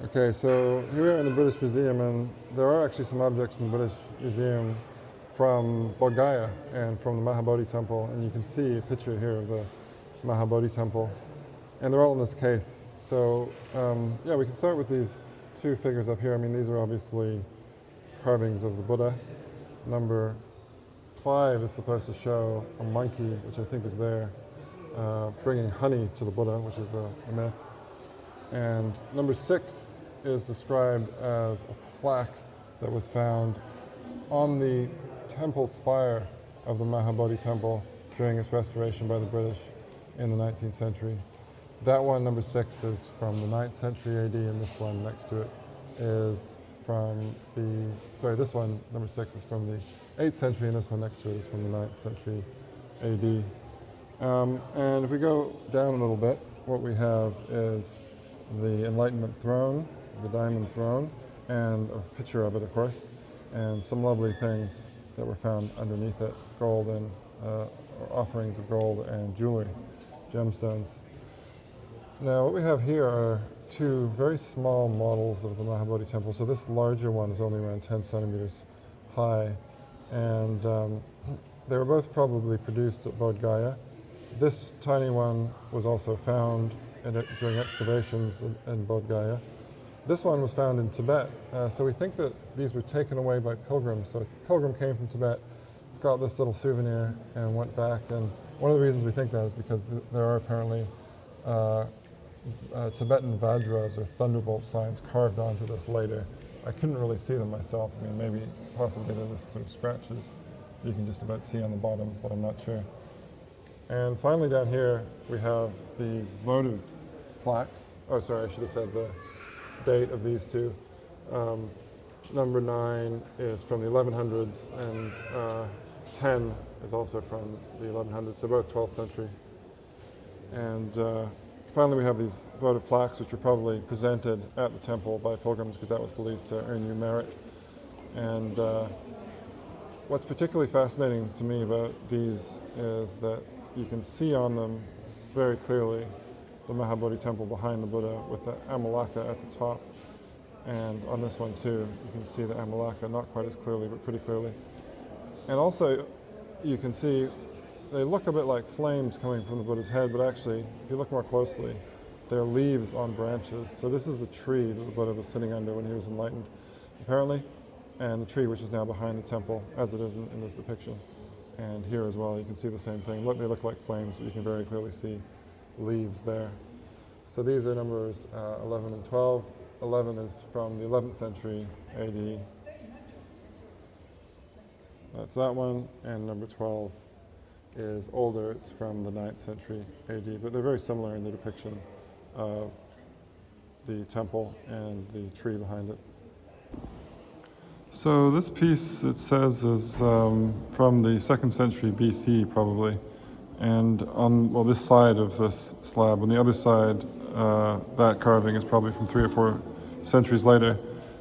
Okay, so here we are in the British Museum, and there are actually some objects in the British Museum from Bodh Gaya and from the Mahabodhi Temple, and you can see a picture here of the Mahabodhi Temple, and they're all in this case. So yeah, we can start with these two figures up here. I mean, these are obviously carvings of the Buddha. Number 5 is supposed to show a monkey, which I think is there, bringing honey to the Buddha, which is a myth. And number 6 is described as a plaque that was found on the temple spire of the Mahabodhi Temple during its restoration by the British in the 19th century. That one, number 6, is from the 9th century AD, and this one next to it is from this one, number 6, is from the 8th century, and this one next to it is from the 9th century AD. And if we go down a little bit, what we have is the Enlightenment throne, the diamond throne, and a picture of it, of course, and some lovely things that were found underneath it, gold and offerings of gold and jewelry, gemstones. Now, what we have here are two very small models of the Mahabodhi Temple. So this larger one is only around 10 centimeters high, and they were both probably produced at Bodh Gaya. This tiny one was also found during excavations in Bodh Gaya. This one was found in Tibet, so we think that these were taken away by pilgrims. So a pilgrim came from Tibet, got this little souvenir, and went back. And one of the reasons we think that is because there are apparently Tibetan Vajras or thunderbolt signs carved onto this later. I couldn't really see them myself. I mean, maybe possibly there's some scratches you can just about see on the bottom, but I'm not sure. And finally down here we have these votive plaques. Oh, sorry, I should have said the date of these two. Number 9 is from the 1100s, and 10 is also from the 1100s, so both 12th century. And finally we have these votive plaques, which were probably presented at the temple by pilgrims because that was believed to earn you merit. And what's particularly fascinating to me about these is that you can see on them very clearly the Mahabodhi Temple behind the Buddha with the Amalaka at the top. And on this one too, you can see the Amalaka, not quite as clearly, but pretty clearly. And also, you can see they look a bit like flames coming from the Buddha's head, but actually, if you look more closely, they're leaves on branches. So this is the tree that the Buddha was sitting under when he was enlightened, apparently, and the tree which is now behind the temple, as it is in this depiction. And here as well, you can see the same thing. They look like flames, but you can very clearly see leaves there. So these are numbers 11 and 12. 11 is from the 11th century AD. That's that one. And number 12 is older. It's from the 9th century AD. But they're very similar in the depiction of the temple and the tree behind it. So this piece, it says, is from the 2nd century BC, probably. And on this side of this slab, on the other side, that carving is probably from 3 or 4 centuries later.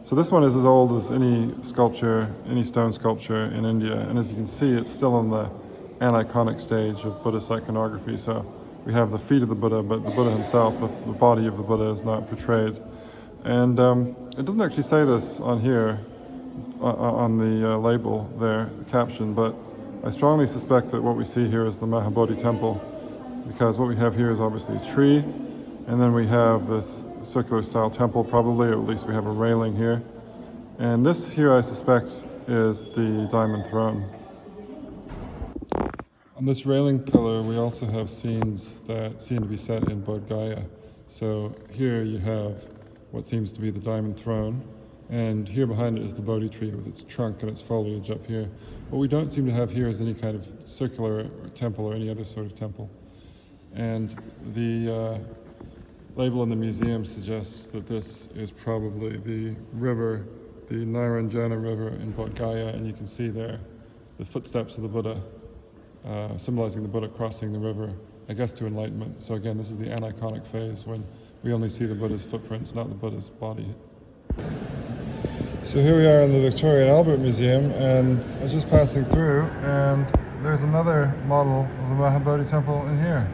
So this one is as old as any sculpture, any stone sculpture in India. And as you can see, it's still in the aniconic stage of Buddhist iconography. So we have the feet of the Buddha, but the Buddha himself, the body of the Buddha, is not portrayed. And it doesn't actually say this on here, on the label there, the caption, but I strongly suspect that what we see here is the Mahabodhi Temple, because what we have here is obviously a tree, and then we have this circular style temple probably, or at least we have a railing here. And this here, I suspect, is the diamond throne. On this railing pillar, we also have scenes that seem to be set in Bodh Gaya. So here you have what seems to be the diamond throne, and here behind it is the Bodhi tree with its trunk and its foliage up here. What we don't seem to have here is any kind of circular temple or any other sort of temple. And the label in the museum suggests that this is probably the river, the Nairanjana River in Bodh Gaya, and you can see there the footsteps of the Buddha, symbolizing the Buddha crossing the river, I guess to enlightenment. So again, this is the aniconic phase when we only see the Buddha's footprints, not the Buddha's body. So here we are in the Victoria and Albert Museum, and I was just passing through, and there's another model of the Mahabodhi Temple in here.